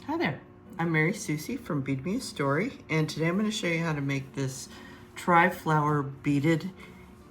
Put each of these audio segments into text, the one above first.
Hi there, I'm Mary Susie from Bead Me a Story, and today I'm going to show you how to make this tri-flower beaded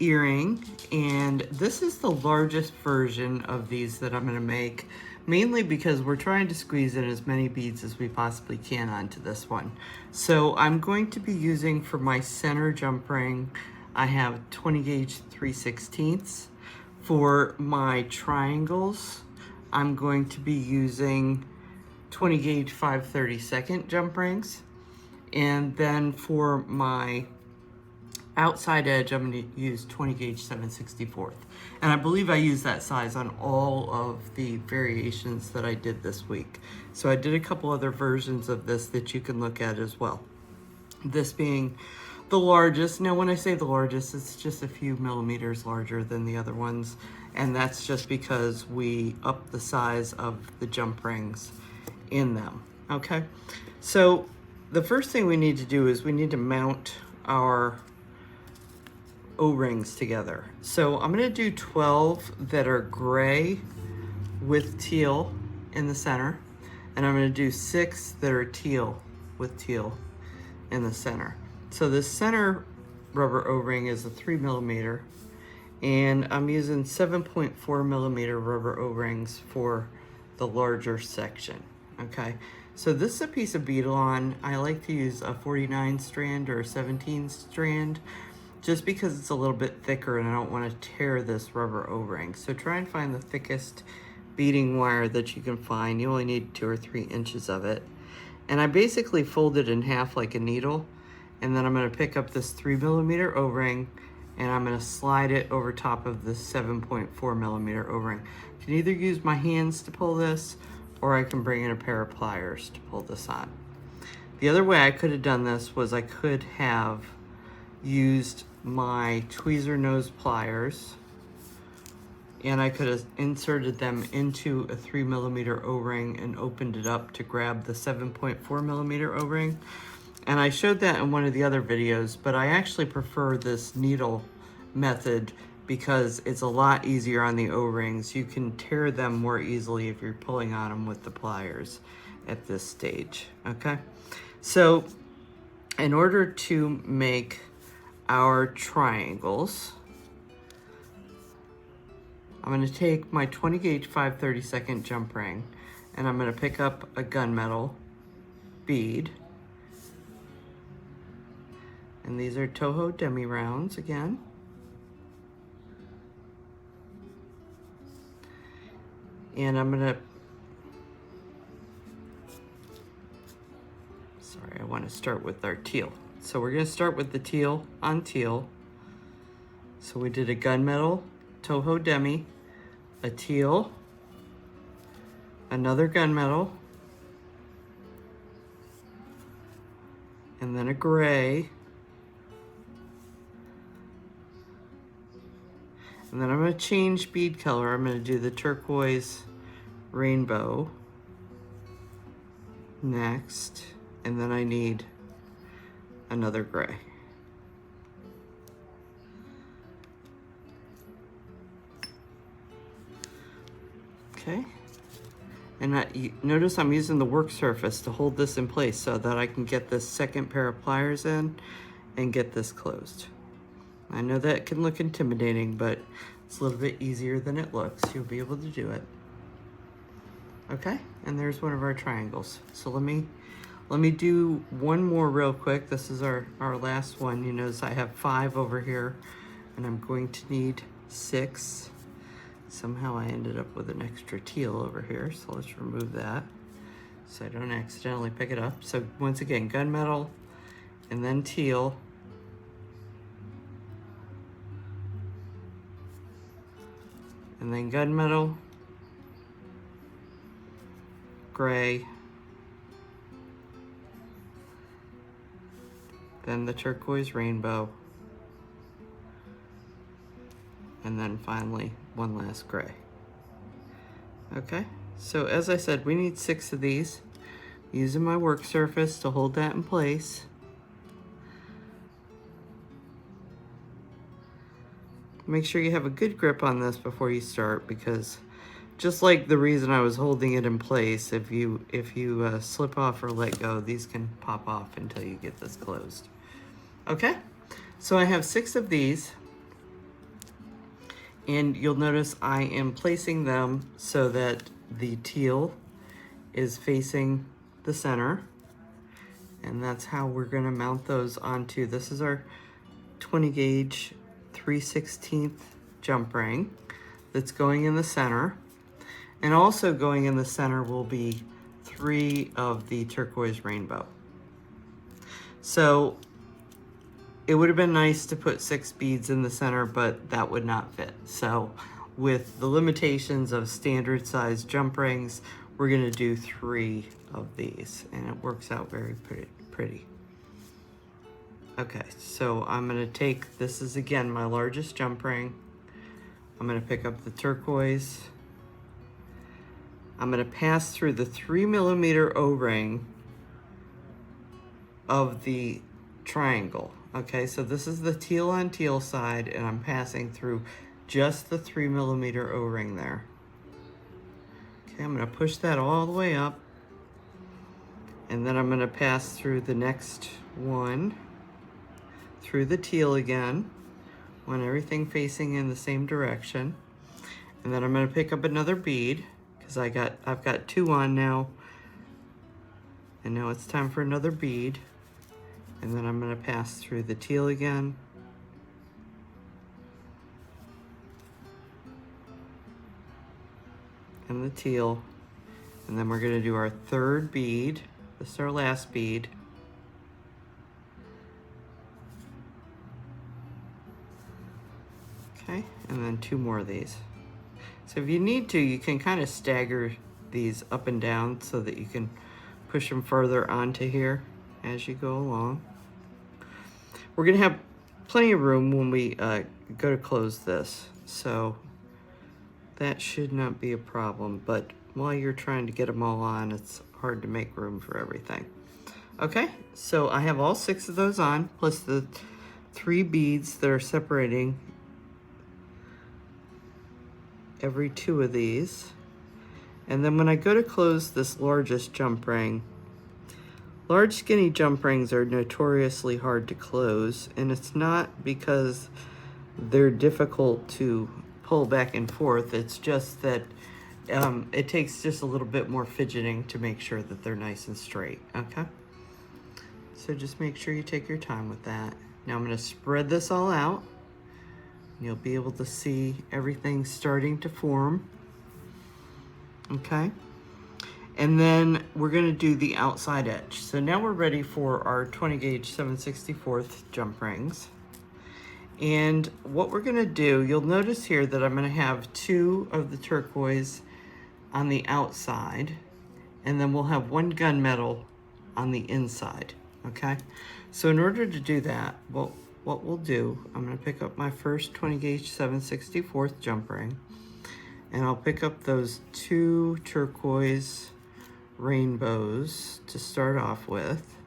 earring. And this is the largest version of these that I'm going to make, mainly because we're trying to squeeze in as many beads as we possibly can onto this one. So I'm going to be using, for my center jump ring, I have 20 gauge 3/16. For my triangles, I'm going to be using 20 gauge 5/32 jump rings. And then for my outside edge, I'm going to use 20 gauge 7/64. And I believe I used that size on all of the variations that I did this week. So I did a couple other versions of this that you can look at as well. This being the largest. Now when I say the largest, it's just a few millimeters larger than the other ones. And that's just because we upped the size of the jump rings in them, okay? So the first thing we need to do is we need to mount our O-rings together. So I'm gonna do 12 that are gray with teal in the center, and I'm gonna do 6 that are teal with teal in the center. So the center rubber O-ring is a 3mm, and I'm using 7.4mm rubber O-rings for the larger section, okay? So this is a piece of beadalon. I like to use a 49 strand or a 17 strand just because it's a little bit thicker and I don't want to tear this rubber O-ring. So try and find the thickest beading wire that you can find. You only need 2 or 3 inches of it. And I basically fold it in half like a needle, and then I'm going to pick up this 3mm O-ring and I'm going to slide it over top of this 7.4mm O-ring. I can either use my hands to pull this, or I can bring in a pair of pliers to pull this on. The other way I could have done this was I could have used my tweezer nose pliers, and I could have inserted them into a 3mm O-ring and opened it up to grab the 7.4mm O-ring. And I showed that in one of the other videos, but I actually prefer this needle method because it's a lot easier on the O-rings. You can tear them more easily if you're pulling on them with the pliers at this stage, okay? So in order to make our triangles, I'm going to take my 20 gauge 5/32 jump ring, and I'm going to pick up a gunmetal bead. And these are Toho demi rounds again. And I'm gonna, sorry, I want to start with our teal. So we're gonna start with the teal on teal. So we did a gunmetal, Toho demi, a teal, another gunmetal, and then a gray. And then I'm going to change bead color. I'm going to do the turquoise rainbow next. And then I need another gray. Okay. And notice I'm using the work surface to hold this in place so that I can get this second pair of pliers in and get this closed. I know that can look intimidating, but it's a little bit easier than it looks. You'll be able to do it. Okay, and there's one of our triangles. So let me do one more real quick. This is our last one. You notice I have 5 over here, and I'm going to need 6. Somehow I ended up with an extra teal over here, so let's remove that so I don't accidentally pick it up. So once again, gunmetal, and then teal, and then gunmetal, gray, then the turquoise rainbow, and then finally one last gray. Okay, so as I said, we need 6 of these. Using my work surface to hold that in place. Make sure you have a good grip on this before you start, because Just like the reason I was holding it in place, if you slip off or let go, these can pop off until you get this closed. Okay, so I have 6 of these, and you'll notice I am placing them so that the teal is facing the center, and that's how we're gonna mount those onto. This is our 20 gauge 3/16 jump ring that's going in the center. And also going in the center will be 3 of the turquoise rainbow. So it would have been nice to put 6 beads in the center, but that would not fit. So with the limitations of standard size jump rings, we're gonna do 3 of these, and it works out very pretty. Okay, so I'm gonna take, this is again my largest jump ring. I'm gonna pick up the turquoise. I'm gonna pass through the 3mm O-ring of the triangle. Okay, so this is the teal on teal side, and I'm passing through just the 3mm O-ring there. Okay, I'm gonna push that all the way up, and then I'm gonna pass through the next one, through the teal again, want everything facing in the same direction. And then I'm gonna pick up another bead, because I've got 2 on now, and now it's time for another bead. And then I'm gonna pass through the teal again, and the teal, and then we're gonna do our 3rd bead. This is our last bead. Okay, and then 2 more of these. So if you need to, you can kind of stagger these up and down so that you can push them further onto here as you go along. We're gonna have plenty of room when we go to close this, so that should not be a problem, but while you're trying to get them all on, it's hard to make room for everything. Okay, so I have all 6 of those on, plus the 3 beads that are separating every 2 of these. And then when I go to close this largest jump ring, large skinny jump rings are notoriously hard to close, and it's not because they're difficult to pull back and forth, it's just that it takes just a little bit more fidgeting to make sure that they're nice and straight, okay? So just make sure you take your time with that. Now I'm gonna spread this all out. You'll be able to see everything starting to form, okay? And then we're gonna do the outside edge. So now we're ready for our 20 gauge 7/64 jump rings. And what we're gonna do, you'll notice here that I'm gonna have 2 of the turquoise on the outside, and then we'll have 1 gunmetal on the inside, okay? So in order to do that, what we'll do, I'm gonna pick up my first 20 gauge 7/64 jump ring, and I'll pick up those 2 turquoise rainbows to start off with.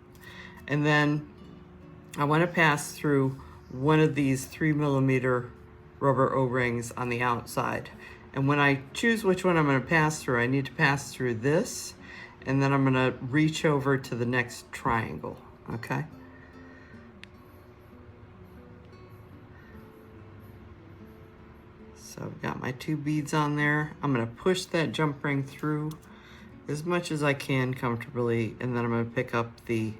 And then I wanna pass through one of these 3mm rubber O-rings on the outside. And when I choose which one I'm gonna pass through, I need to pass through this, and then I'm gonna reach over to the next triangle, okay? So I've got my 2 beads on there. I'm gonna push that jump ring through as much as I can comfortably, and then I'm gonna pick up the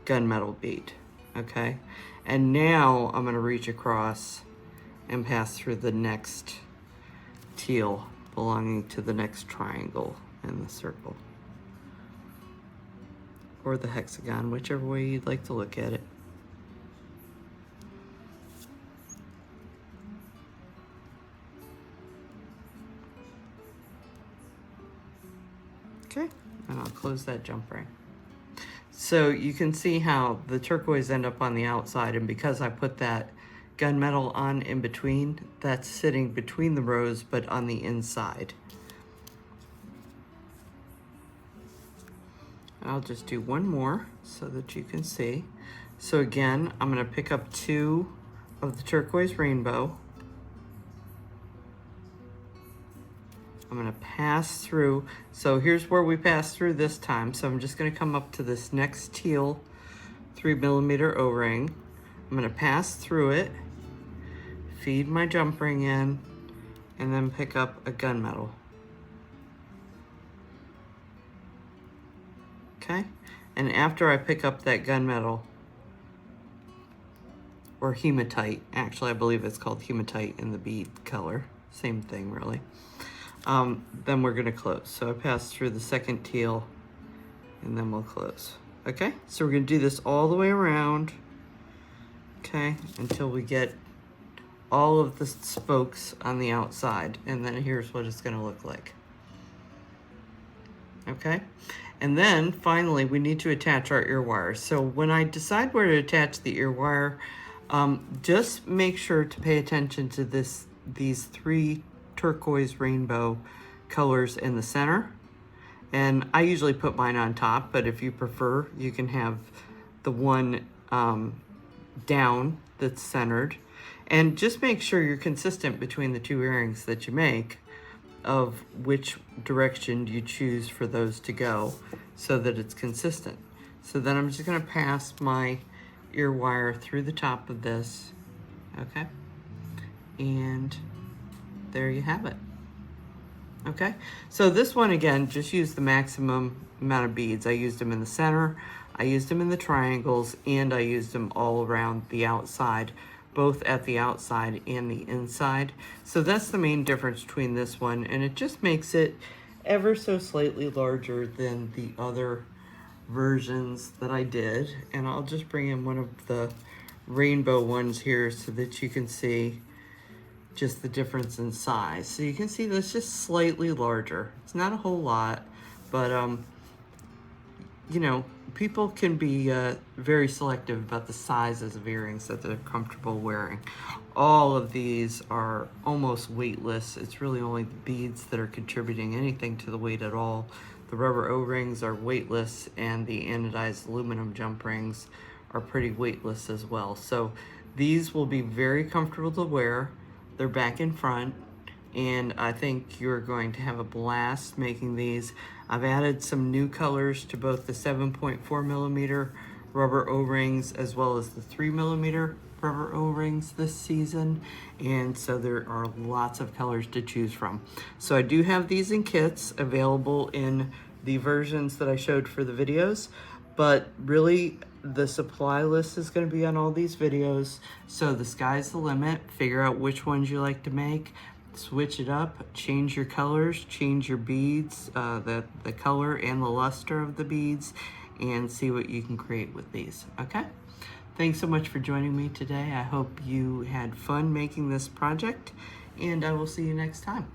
gunmetal bead, okay? And now I'm gonna reach across and pass through the next teal belonging to the next triangle in the circle, or the hexagon, whichever way you'd like to look at it. Okay, and I'll close that jump ring. So you can see how the turquoise end up on the outside, and because I put that gunmetal on in between, that's sitting between the rows but on the inside. I'll just do 1 more so that you can see. So again, I'm gonna pick up 2 of the turquoise rainbow, I'm gonna pass through. So here's where we pass through this time. So I'm just gonna come up to this next teal 3mm O-ring. I'm gonna pass through it, feed my jump ring in, and then pick up a gunmetal. Okay, and after I pick up that gunmetal, or hematite, actually I believe it's called hematite in the bead color, same thing really, then we're gonna close. So I pass through the second teal and then we'll close. Okay, so we're gonna do this all the way around, okay, until we get all of the spokes on the outside, and then here's what it's gonna look like. Okay, and then finally we need to attach our ear wires. So when I decide where to attach the ear wire, just make sure to pay attention to these 3 turquoise rainbow colors in the center. And I usually put mine on top, but if you prefer, you can have the one down that's centered. And just make sure you're consistent between the 2 earrings that you make of which direction you choose for those to go so that it's consistent. So then I'm just gonna pass my ear wire through the top of this, okay? And there you have it. Okay, so this one again, just use the maximum amount of beads. I used them in the center, I used them in the triangles, and I used them all around the outside, both at the outside and the inside. So that's the main difference between this one, and it just makes it ever so slightly larger than the other versions that I did. And I'll just bring in one of the rainbow ones here so that you can see just the difference in size. So you can see that's just slightly larger. It's not a whole lot, but you know, people can be very selective about the sizes of earrings that they're comfortable wearing. All of these are almost weightless. It's really only the beads that are contributing anything to the weight at all. The rubber O-rings are weightless, and the anodized aluminum jump rings are pretty weightless as well. So these will be very comfortable to wear. They're back in front, and I think you're going to have a blast making these. I've added some new colors to both the 7.4mm rubber O-rings as well as the 3mm rubber O-rings this season, and so there are lots of colors to choose from. So I do have these in kits available in the versions that I showed for the videos, but really the supply list is going to be on all these videos, so the sky's the limit. Figure out which ones you like to make, switch it up, change your colors, change your beads, the color and the luster of the beads, and see what you can create with these, okay? Thanks so much for joining me today. I hope you had fun making this project, and I will see you next time.